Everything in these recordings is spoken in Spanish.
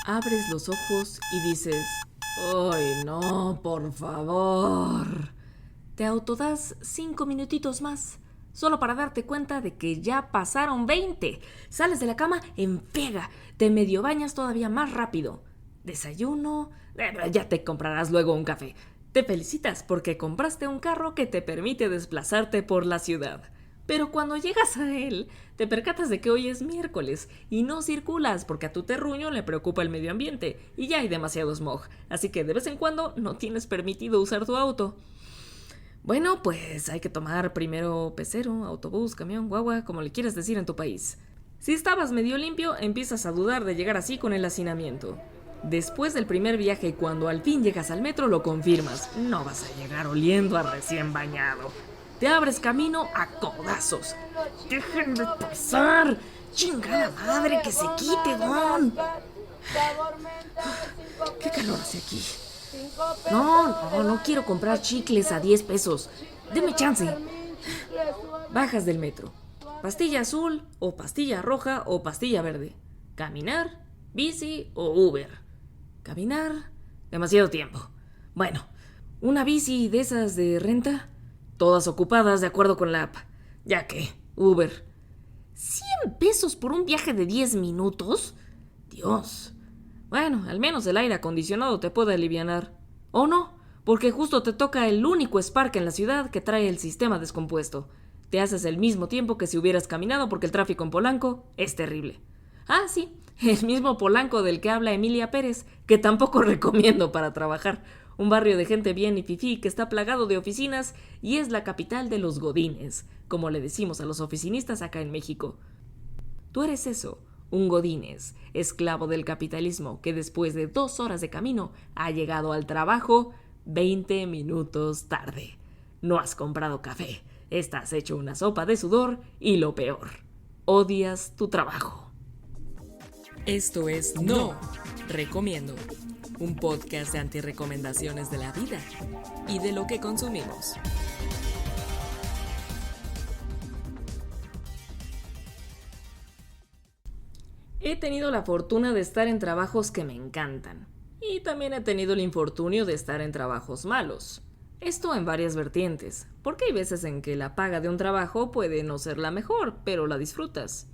Abres los ojos y dices, ¡ay no, por favor! Te autodas 5 minutitos más, solo para darte cuenta de que ya pasaron 20. Sales de la cama en pega, te medio bañas todavía más rápido. Desayuno, ya te comprarás luego un café. Te felicitas porque compraste un carro que te permite desplazarte por la ciudad. Pero cuando llegas a él, te percatas de que hoy es miércoles y no circulas porque a tu terruño le preocupa el medio ambiente y ya hay demasiado smog, así que de vez en cuando no tienes permitido usar tu auto. Bueno, pues hay que tomar primero pecero, autobús, camión, guagua, como le quieras decir en tu país. Si estabas medio limpio, empiezas a dudar de llegar así con el hacinamiento. Después del primer viaje y cuando al fin llegas al metro lo confirmas, no vas a llegar oliendo a recién bañado. Te abres camino a codazos. ¡Dejen de pasar! ¡Chingada madre, que se quite, don! ¡Qué calor hace aquí! No quiero comprar chicles a 10 pesos. Deme chance. Bajas del metro. Pastilla azul o pastilla roja o pastilla verde. Caminar, bici o Uber. Caminar, demasiado tiempo. Bueno, una bici de esas de renta, todas ocupadas de acuerdo con la app. Ya que, Uber. ¿100 pesos por un viaje de 10 minutos? Dios. Bueno, al menos el aire acondicionado te puede alivianar. ¿O no? Porque justo te toca el único Spark en la ciudad que trae el sistema descompuesto. Te haces el mismo tiempo que si hubieras caminado porque el tráfico en Polanco es terrible. Ah, sí, el mismo Polanco del que habla Emilia Pérez, que tampoco recomiendo para trabajar. Un barrio de gente bien y fifí que está plagado de oficinas y es la capital de los godines, como le decimos a los oficinistas acá en México. Tú eres eso, un godines, esclavo del capitalismo que después de 2 horas de camino ha llegado al trabajo 20 minutos tarde. No has comprado café, estás hecho una sopa de sudor y lo peor, odias tu trabajo. Esto es No Recomiendo, un podcast de antirrecomendaciones de la vida y de lo que consumimos. He tenido la fortuna de estar en trabajos que me encantan. Y también he tenido el infortunio de estar en trabajos malos. Esto en varias vertientes, porque hay veces en que la paga de un trabajo puede no ser la mejor, pero la disfrutas.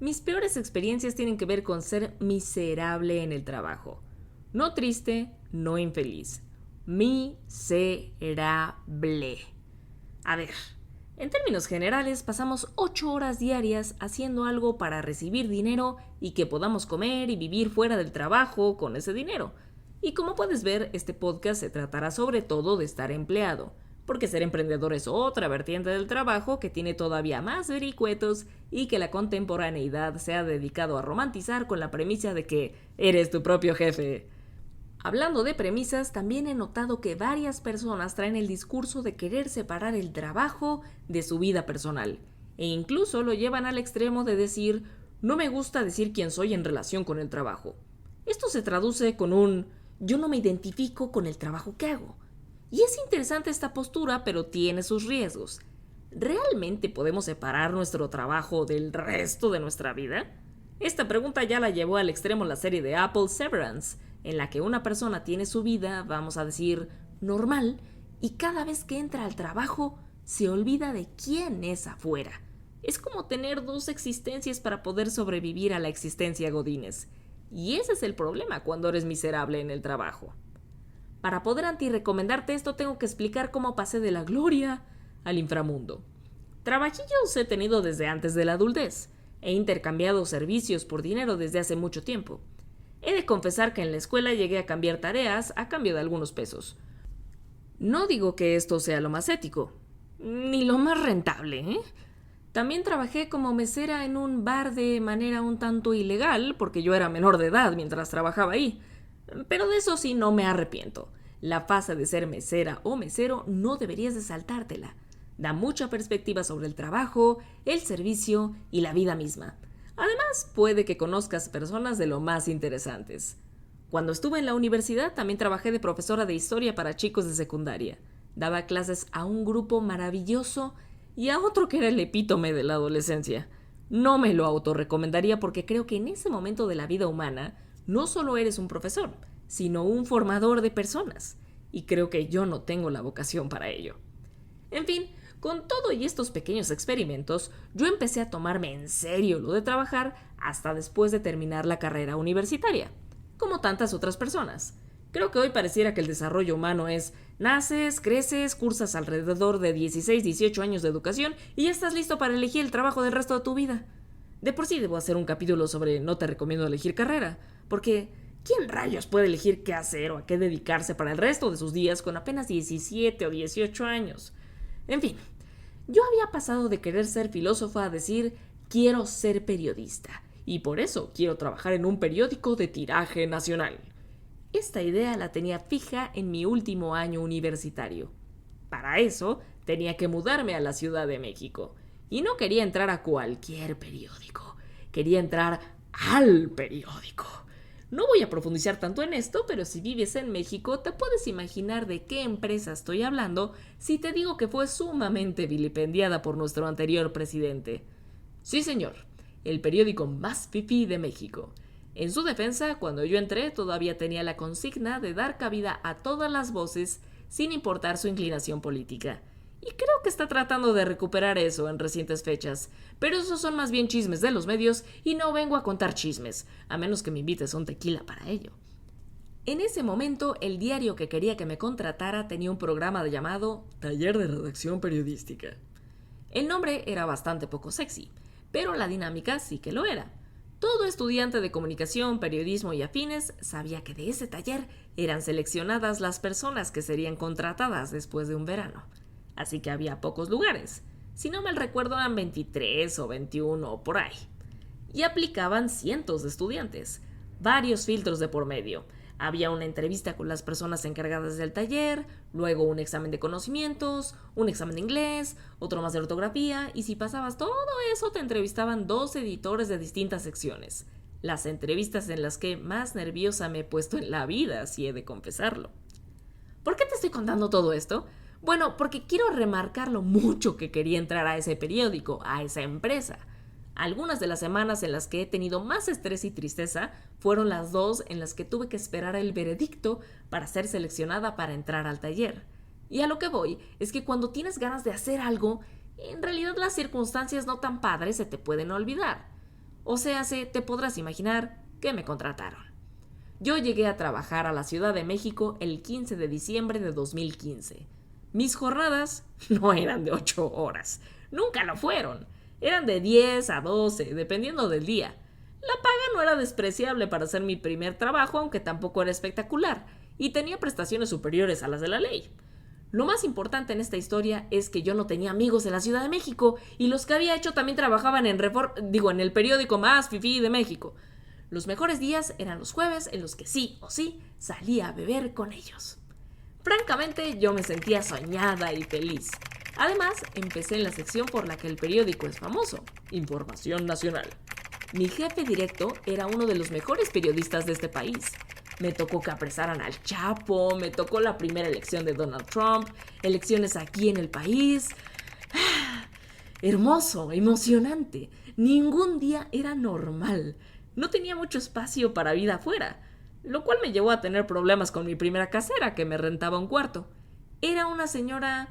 Mis peores experiencias tienen que ver con ser miserable en el trabajo. No triste, no infeliz. Miserable. A ver, en términos generales pasamos 8 horas diarias haciendo algo para recibir dinero y que podamos comer y vivir fuera del trabajo con ese dinero. Y como puedes ver, este podcast se tratará sobre todo de estar empleado, porque ser emprendedor es otra vertiente del trabajo que tiene todavía más vericuetos y que la contemporaneidad se ha dedicado a romantizar con la premisa de que eres tu propio jefe. Hablando de premisas, también he notado que varias personas traen el discurso de querer separar el trabajo de su vida personal, e incluso lo llevan al extremo de decir, no me gusta decir quién soy en relación con el trabajo. Esto se traduce con un, yo no me identifico con el trabajo que hago. Y es interesante esta postura, pero tiene sus riesgos. ¿Realmente podemos separar nuestro trabajo del resto de nuestra vida? Esta pregunta ya la llevó al extremo la serie de Apple Severance, en la que una persona tiene su vida, vamos a decir, normal, y cada vez que entra al trabajo se olvida de quién es afuera. Es como tener 2 existencias para poder sobrevivir a la existencia godines. Y ese es el problema cuando eres miserable en el trabajo. Para poder antirrecomendarte esto tengo que explicar cómo pasé de la gloria al inframundo. Trabajillos he tenido desde antes de la adultez. He intercambiado servicios por dinero desde hace mucho tiempo. He de confesar que en la escuela llegué a cambiar tareas a cambio de algunos pesos. No digo que esto sea lo más ético, ni lo más rentable, ¿eh? También trabajé como mesera en un bar de manera un tanto ilegal, porque yo era menor de edad mientras trabajaba ahí. Pero de eso sí no me arrepiento. La fase de ser mesera o mesero no deberías de saltártela. Da mucha perspectiva sobre el trabajo, el servicio y la vida misma. Además, puede que conozcas personas de lo más interesantes. Cuando estuve en la universidad también trabajé de profesora de historia para chicos de secundaria. Daba clases a un grupo maravilloso y a otro que era el epítome de la adolescencia. No me lo autorrecomendaría porque creo que en ese momento de la vida humana no solo eres un profesor, sino un formador de personas. Y creo que yo no tengo la vocación para ello. En fin, con todo y estos pequeños experimentos, yo empecé a tomarme en serio lo de trabajar hasta después de terminar la carrera universitaria, como tantas otras personas. Creo que hoy pareciera que el desarrollo humano es naces, creces, cursas alrededor de 16, 18 años de educación y ya estás listo para elegir el trabajo del resto de tu vida. De por sí debo hacer un capítulo sobre no te recomiendo elegir carrera, porque ¿quién rayos puede elegir qué hacer o a qué dedicarse para el resto de sus días con apenas 17 o 18 años? En fin, yo había pasado de querer ser filósofa a decir quiero ser periodista y por eso quiero trabajar en un periódico de tiraje nacional. Esta idea la tenía fija en mi último año universitario. Para eso tenía que mudarme a la Ciudad de México y no quería entrar a cualquier periódico, quería entrar al periódico. No voy a profundizar tanto en esto, pero si vives en México te puedes imaginar de qué empresa estoy hablando si te digo que fue sumamente vilipendiada por nuestro anterior presidente. Sí, señor, el periódico más fifí de México. En su defensa, cuando yo entré todavía tenía la consigna de dar cabida a todas las voces sin importar su inclinación política. Y creo que está tratando de recuperar eso en recientes fechas. Pero esos son más bien chismes de los medios y no vengo a contar chismes, a menos que me invites a un tequila para ello. En ese momento, el diario que quería que me contratara tenía un programa llamado Taller de Redacción Periodística. El nombre era bastante poco sexy, pero la dinámica sí que lo era. Todo estudiante de comunicación, periodismo y afines sabía que de ese taller eran seleccionadas las personas que serían contratadas después de un verano. Así que había pocos lugares. Si no mal recuerdo eran 23 o 21 o por ahí. Y aplicaban cientos de estudiantes. Varios filtros de por medio. Había una entrevista con las personas encargadas del taller, luego un examen de conocimientos, un examen de inglés, otro más de ortografía, y si pasabas todo eso te entrevistaban 2 editores de distintas secciones. Las entrevistas en las que más nerviosa me he puesto en la vida, si he de confesarlo. ¿Por qué te estoy contando todo esto? Bueno, porque quiero remarcar lo mucho que quería entrar a ese periódico, a esa empresa. Algunas de las semanas en las que he tenido más estrés y tristeza fueron las 2 en las que tuve que esperar el veredicto para ser seleccionada para entrar al taller. Y a lo que voy es que cuando tienes ganas de hacer algo, en realidad las circunstancias no tan padres se te pueden olvidar. O sea, te podrás imaginar que me contrataron. Yo llegué a trabajar a la Ciudad de México el 15 de diciembre de 2015. Mis jornadas no eran de 8 horas, nunca lo fueron. Eran de 10 a 12, dependiendo del día. La paga no era despreciable para ser mi primer trabajo, aunque tampoco era espectacular, y tenía prestaciones superiores a las de la ley. Lo más importante en esta historia es que yo no tenía amigos en la Ciudad de México, y los que había hecho también trabajaban en el periódico más fifí de México. Los mejores días eran los jueves en los que sí o sí salía a beber con ellos. Francamente, yo me sentía soñada y feliz. Además, empecé en la sección por la que el periódico es famoso, Información Nacional. Mi jefe directo era uno de los mejores periodistas de este país. Me tocó que apresaran al Chapo, me tocó la primera elección de Donald Trump, elecciones aquí en el país. Hermoso, emocionante. Ningún día era normal. No tenía mucho espacio para vida afuera, lo cual me llevó a tener problemas con mi primera casera, que me rentaba un cuarto. Era una señora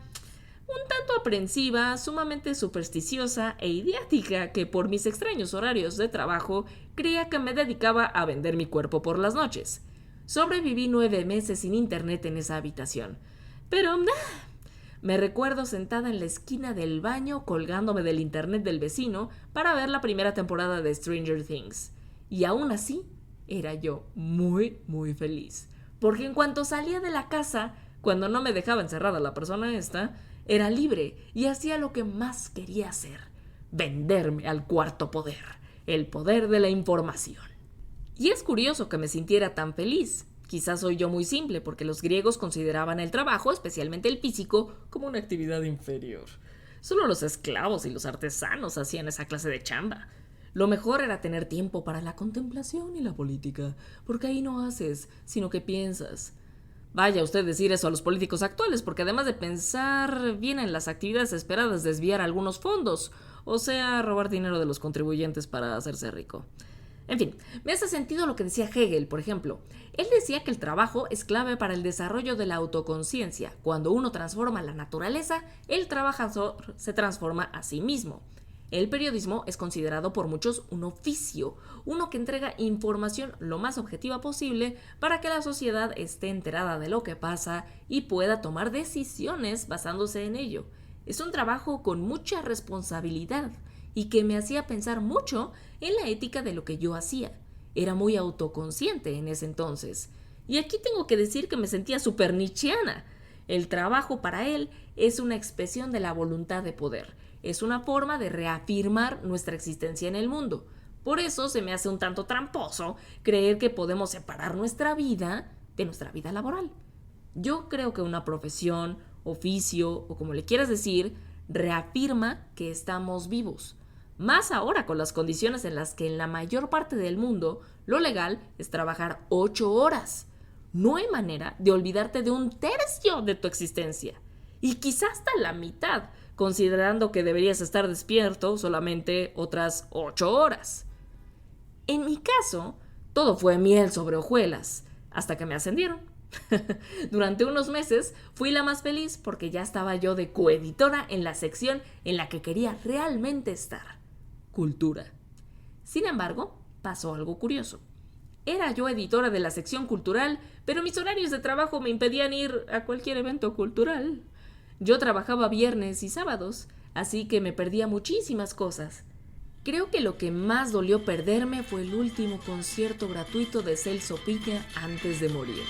un tanto aprensiva, sumamente supersticiosa e idiática que por mis extraños horarios de trabajo creía que me dedicaba a vender mi cuerpo por las noches. Sobreviví 9 meses sin internet en esa habitación, pero me recuerdo sentada en la esquina del baño colgándome del internet del vecino para ver la primera temporada de Stranger Things. Y aún así, era yo muy, muy feliz. Porque en cuanto salía de la casa, cuando no me dejaba encerrada la persona esta, era libre y hacía lo que más quería hacer: venderme al cuarto poder, el poder de la información. Y es curioso que me sintiera tan feliz. Quizás soy yo muy simple, porque los griegos consideraban el trabajo, especialmente el físico, como una actividad inferior. Solo los esclavos y los artesanos hacían esa clase de chamba. Lo mejor era tener tiempo para la contemplación y la política, porque ahí no haces, sino que piensas. Vaya usted decir eso a los políticos actuales, porque además de pensar, vienen las actividades esperadas desviar algunos fondos, o sea, robar dinero de los contribuyentes para hacerse rico. En fin, me hace sentido lo que decía Hegel, por ejemplo. Él decía que el trabajo es clave para el desarrollo de la autoconciencia. Cuando uno transforma la naturaleza, el trabajador se transforma a sí mismo. El periodismo es considerado por muchos un oficio, uno que entrega información lo más objetiva posible para que la sociedad esté enterada de lo que pasa y pueda tomar decisiones basándose en ello. Es un trabajo con mucha responsabilidad y que me hacía pensar mucho en la ética de lo que yo hacía. Era muy autoconsciente en ese entonces. Y aquí tengo que decir que me sentía súper nietzscheana. El trabajo para él es una expresión de la voluntad de poder. Es una forma de reafirmar nuestra existencia en el mundo. Por eso se me hace un tanto tramposo creer que podemos separar nuestra vida de nuestra vida laboral. Yo creo que una profesión, oficio o como le quieras decir, reafirma que estamos vivos. Más ahora con las condiciones en las que en la mayor parte del mundo lo legal es trabajar 8 horas. No hay manera de olvidarte de un tercio de tu existencia. Y quizás hasta la mitad, considerando que deberías estar despierto solamente otras 8 horas. En mi caso, todo fue miel sobre hojuelas, hasta que me ascendieron. Durante unos meses fui la más feliz porque ya estaba yo de coeditora en la sección en la que quería realmente estar: cultura. Sin embargo, pasó algo curioso. Era yo editora de la sección cultural, pero mis horarios de trabajo me impedían ir a cualquier evento cultural. Yo trabajaba viernes y sábados, así que me perdía muchísimas cosas. Creo que lo que más dolió perderme fue el último concierto gratuito de Celso Piña antes de morir.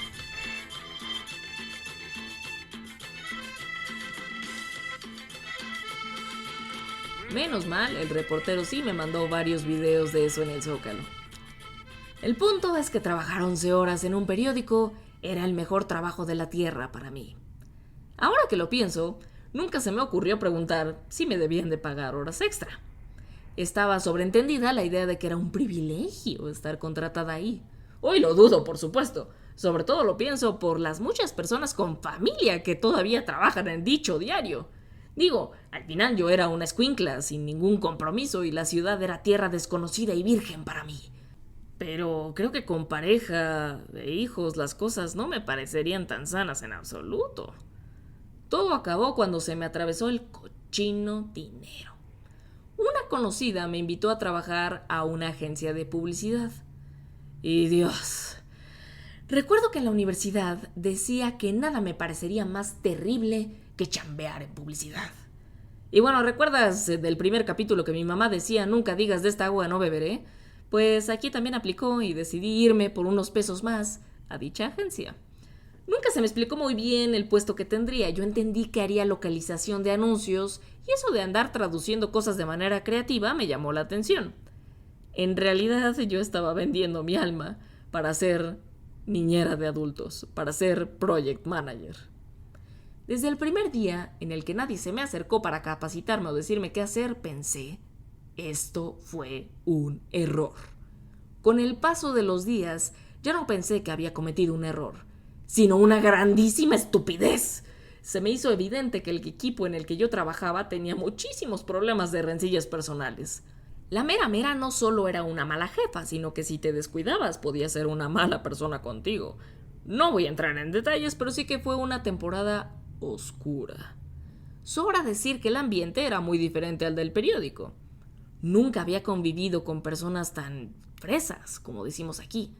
Menos mal, el reportero sí me mandó varios videos de eso en el Zócalo. El punto es que trabajar 11 horas en un periódico era el mejor trabajo de la tierra para mí. Ahora que lo pienso, nunca se me ocurrió preguntar si me debían de pagar horas extra. Estaba sobreentendida la idea de que era un privilegio estar contratada ahí. Hoy lo dudo, por supuesto. Sobre todo lo pienso por las muchas personas con familia que todavía trabajan en dicho diario. Digo, al final yo era una escuincla sin ningún compromiso y la ciudad era tierra desconocida y virgen para mí. Pero creo que con pareja e hijos las cosas no me parecerían tan sanas en absoluto. Todo acabó cuando se me atravesó el cochino dinero. Una conocida me invitó a trabajar a una agencia de publicidad. Y Dios, recuerdo que en la universidad decía que nada me parecería más terrible que chambear en publicidad. Y bueno, ¿recuerdas del primer capítulo que mi mamá decía nunca digas de esta agua no beberé? Pues aquí también aplicó y decidí irme por unos pesos más a dicha agencia. Nunca se me explicó muy bien el puesto que tendría. Yo entendí que haría localización de anuncios y eso de andar traduciendo cosas de manera creativa me llamó la atención. En realidad yo estaba vendiendo mi alma para ser niñera de adultos, para ser project manager. Desde el primer día en el que nadie se me acercó para capacitarme o decirme qué hacer, pensé, esto fue un error. Con el paso de los días, ya no pensé que había cometido un error, sino una grandísima estupidez. Se me hizo evidente que el equipo en el que yo trabajaba tenía muchísimos problemas de rencillas personales. La mera mera no solo era una mala jefa, sino que si te descuidabas podía ser una mala persona contigo. No voy a entrar en detalles, pero sí que fue una temporada oscura. Sobra decir que el ambiente era muy diferente al del periódico. Nunca había convivido con personas tan fresas, como decimos aquí.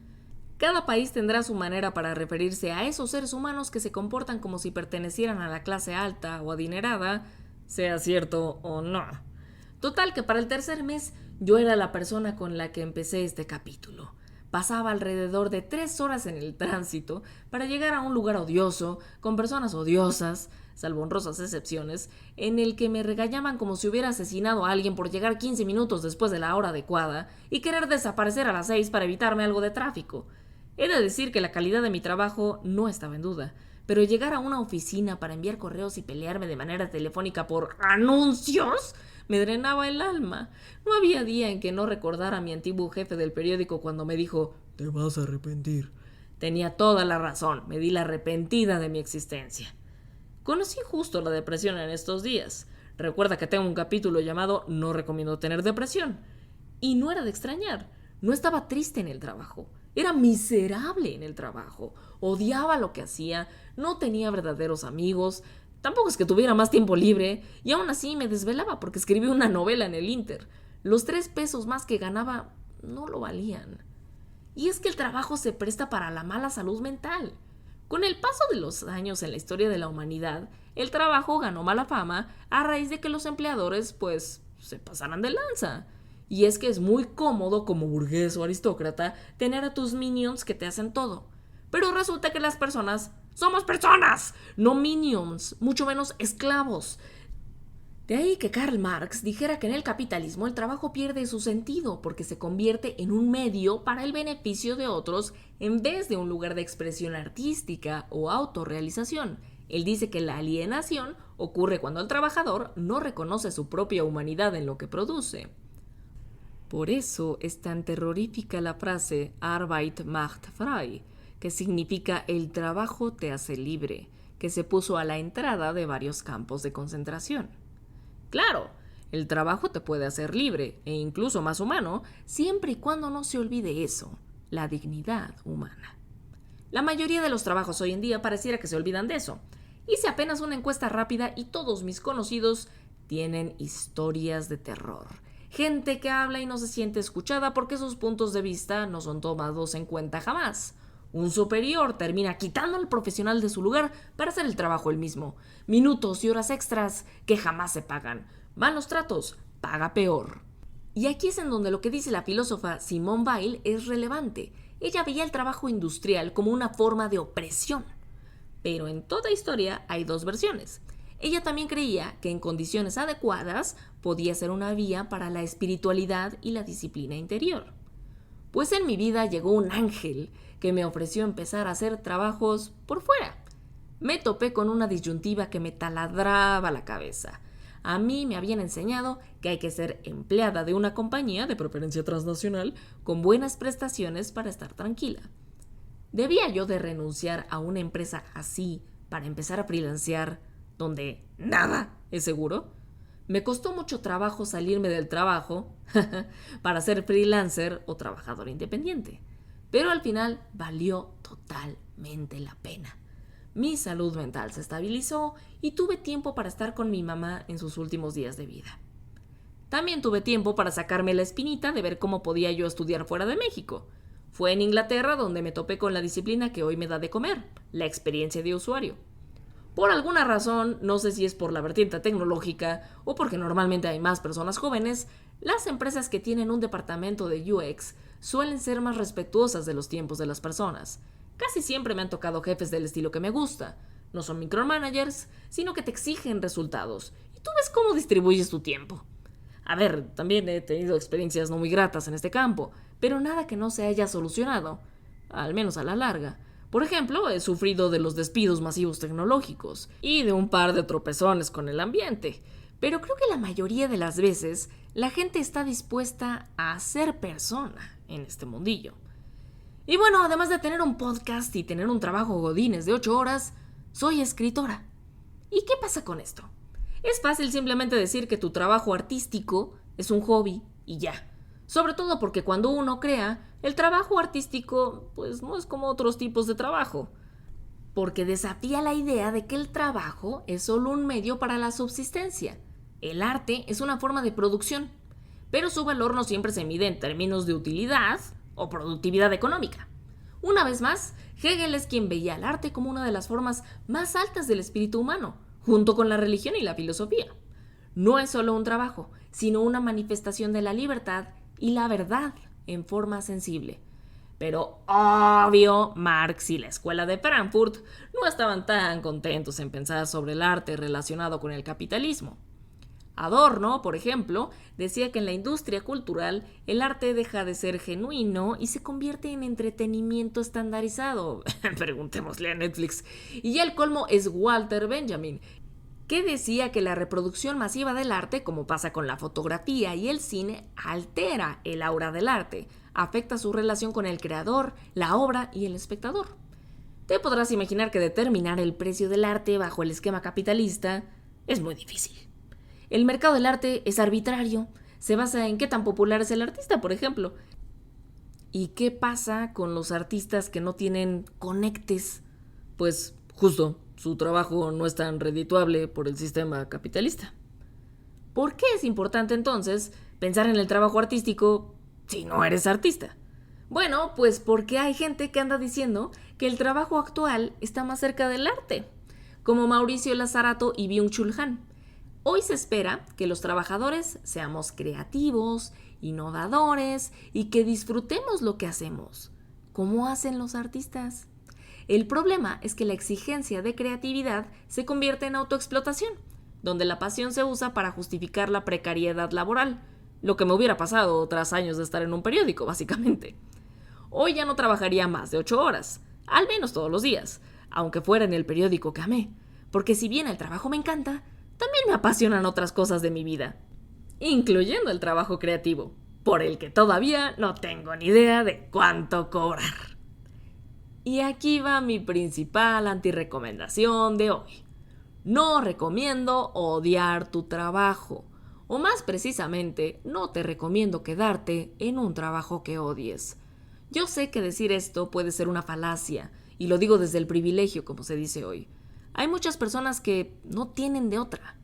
Cada país tendrá su manera para referirse a esos seres humanos que se comportan como si pertenecieran a la clase alta o adinerada, sea cierto o no. Total que para el tercer mes yo era la persona con la que empecé este capítulo. Pasaba alrededor de 3 horas en el tránsito para llegar a un lugar odioso, con personas odiosas, salvo honrosas excepciones, en el que me regañaban como si hubiera asesinado a alguien por llegar 15 minutos después de la hora adecuada y querer desaparecer a las 6 para evitarme algo de tráfico. He de decir que la calidad de mi trabajo no estaba en duda, pero llegar a una oficina para enviar correos y pelearme de manera telefónica por anuncios me drenaba el alma. No había día en que no recordara a mi antiguo jefe del periódico cuando me dijo «Te vas a arrepentir». Tenía toda la razón, me di la arrepentida de mi existencia. Conocí justo la depresión en estos días. Recuerda que tengo un capítulo llamado «No recomiendo tener depresión». Y no era de extrañar. No estaba triste en el trabajo, era miserable en el trabajo, odiaba lo que hacía, no tenía verdaderos amigos, tampoco es que tuviera más tiempo libre, y aún así me desvelaba porque escribí una novela en el Inter. Los 3 pesos más que ganaba no lo valían. Y es que el trabajo se presta para la mala salud mental. Con el paso de los años en la historia de la humanidad, el trabajo ganó mala fama a raíz de que los empleadores, se pasaran de lanza. Y es que es muy cómodo como burgués o aristócrata tener a tus minions que te hacen todo. Pero resulta que las personas somos personas, no minions, mucho menos esclavos. De ahí que Karl Marx dijera que en el capitalismo el trabajo pierde su sentido porque se convierte en un medio para el beneficio de otros en vez de un lugar de expresión artística o autorrealización. Él dice que la alienación ocurre cuando el trabajador no reconoce su propia humanidad en lo que produce. Por eso es tan terrorífica la frase Arbeit macht frei, que significa el trabajo te hace libre, que se puso a la entrada de varios campos de concentración. Claro, el trabajo te puede hacer libre e incluso más humano, siempre y cuando no se olvide eso, la dignidad humana. La mayoría de los trabajos hoy en día pareciera que se olvidan de eso. Hice apenas una encuesta rápida y todos mis conocidos tienen historias de terror. Gente que habla y no se siente escuchada porque sus puntos de vista no son tomados en cuenta jamás. Un superior termina quitando al profesional de su lugar para hacer el trabajo él mismo. Minutos y horas extras que jamás se pagan. Malos tratos, paga peor. Y aquí es en donde lo que dice la filósofa Simone Weil es relevante. Ella veía el trabajo industrial como una forma de opresión. Pero en toda historia hay 2 versiones. Ella también creía que en condiciones adecuadas podía ser una vía para la espiritualidad y la disciplina interior. Pues en mi vida llegó un ángel que me ofreció empezar a hacer trabajos por fuera. Me topé con una disyuntiva que me taladraba la cabeza. A mí me habían enseñado que hay que ser empleada de una compañía, de preferencia transnacional, con buenas prestaciones para estar tranquila. ¿Debía yo de renunciar a una empresa así para empezar a freelancear, donde nada es seguro? Me costó mucho trabajo salirme del trabajo para ser freelancer o trabajador independiente, pero al final valió totalmente la pena. Mi salud mental se estabilizó y tuve tiempo para estar con mi mamá en sus últimos días de vida. También tuve tiempo para sacarme la espinita de ver cómo podía yo estudiar fuera de México. Fue en Inglaterra donde me topé con la disciplina que hoy me da de comer, la experiencia de usuario. Por alguna razón, no sé si es por la vertiente tecnológica o porque normalmente hay más personas jóvenes, las empresas que tienen un departamento de UX suelen ser más respetuosas de los tiempos de las personas. Casi siempre me han tocado jefes del estilo que me gusta. No son micromanagers, sino que te exigen resultados y tú ves cómo distribuyes tu tiempo. A ver, también he tenido experiencias no muy gratas en este campo, pero nada que no se haya solucionado, al menos a la larga. Por ejemplo, he sufrido de los despidos masivos tecnológicos y de un par de tropezones con el ambiente. Pero creo que la mayoría de las veces la gente está dispuesta a ser persona en este mundillo. Y bueno, además de tener un podcast y tener un trabajo godines de 8 horas, soy escritora. ¿Y qué pasa con esto? Es fácil simplemente decir que tu trabajo artístico es un hobby y ya. Sobre todo porque cuando uno crea, el trabajo artístico no es como otros tipos de trabajo. Porque desafía la idea de que el trabajo es solo un medio para la subsistencia. El arte es una forma de producción, pero su valor no siempre se mide en términos de utilidad o productividad económica. Una vez más, Hegel es quien veía el arte como una de las formas más altas del espíritu humano, junto con la religión y la filosofía. No es solo un trabajo, sino una manifestación de la libertad y la verdad en forma sensible. Pero obvio, Marx y la escuela de Frankfurt no estaban tan contentos en pensar sobre el arte relacionado con el capitalismo. Adorno, por ejemplo, decía que en la industria cultural el arte deja de ser genuino y se convierte en entretenimiento estandarizado. Preguntémosle a Netflix. Y ya el colmo es Walter Benjamin, que decía que la reproducción masiva del arte, como pasa con la fotografía y el cine, altera el aura del arte, afecta su relación con el creador, la obra y el espectador. Te podrás imaginar que determinar el precio del arte bajo el esquema capitalista es muy difícil. El mercado del arte es arbitrario, se basa en qué tan popular es el artista, por ejemplo. ¿Y qué pasa con los artistas que no tienen conectes? Pues justo, su trabajo no es tan redituable por el sistema capitalista. ¿Por qué es importante entonces pensar en el trabajo artístico si no eres artista? Bueno, pues porque hay gente que anda diciendo que el trabajo actual está más cerca del arte, como Mauricio Lazarato y Byung-Chul Han. Hoy se espera que los trabajadores seamos creativos, innovadores y que disfrutemos lo que hacemos, como hacen los artistas. El problema es que la exigencia de creatividad se convierte en autoexplotación, donde la pasión se usa para justificar la precariedad laboral, lo que me hubiera pasado tras años de estar en un periódico, básicamente. Hoy ya no trabajaría más de 8 horas, al menos todos los días, aunque fuera en el periódico que amé, porque si bien el trabajo me encanta, también me apasionan otras cosas de mi vida, incluyendo el trabajo creativo, por el que todavía no tengo ni idea de cuánto cobrar. Y aquí va mi principal antirrecomendación de hoy. No recomiendo odiar tu trabajo, o más precisamente, no te recomiendo quedarte en un trabajo que odies. Yo sé que decir esto puede ser una falacia, y lo digo desde el privilegio, como se dice hoy. Hay muchas personas que no tienen de otra.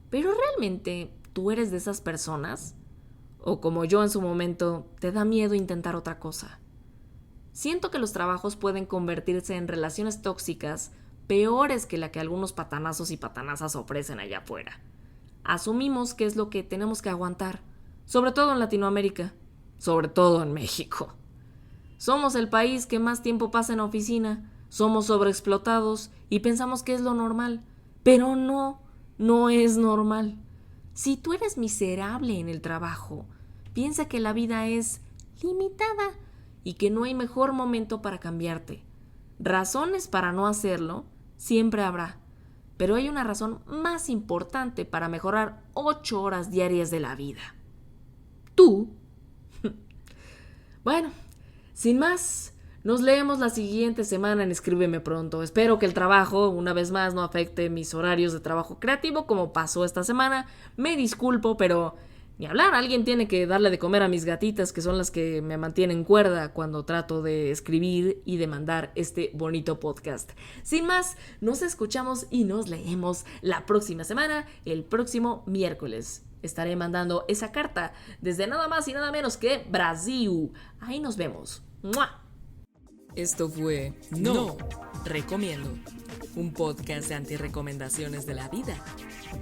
Pero ¿realmente tú eres de esas personas? O como yo en su momento, ¿te da miedo intentar otra cosa? Siento que los trabajos pueden convertirse en relaciones tóxicas peores que la que algunos patanazos y patanazas ofrecen allá afuera. Asumimos que es lo que tenemos que aguantar, sobre todo en Latinoamérica, sobre todo en México. Somos el país que más tiempo pasa en oficina, somos sobreexplotados y pensamos que es lo normal, pero no es normal. Si tú eres miserable en el trabajo, piensa que la vida es limitada y que no hay mejor momento para cambiarte. Razones para no hacerlo siempre habrá, pero hay una razón más importante para mejorar 8 horas diarias de la vida. Tú. Bueno, sin más, nos leemos la siguiente semana en Escríbeme Pronto. Espero que el trabajo, una vez más, no afecte mis horarios de trabajo creativo como pasó esta semana. Me disculpo, pero ni hablar. Alguien tiene que darle de comer a mis gatitas, que son las que me mantienen cuerda cuando trato de escribir y de mandar este bonito podcast. Sin más, nos escuchamos y nos leemos la próxima semana, el próximo miércoles. Estaré mandando esa carta desde nada más y nada menos que Brasil. Ahí nos vemos. ¡Mua! Esto fue No Recomiendo, un podcast de antirrecomendaciones de la vida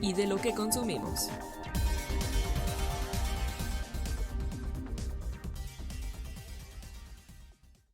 y de lo que consumimos.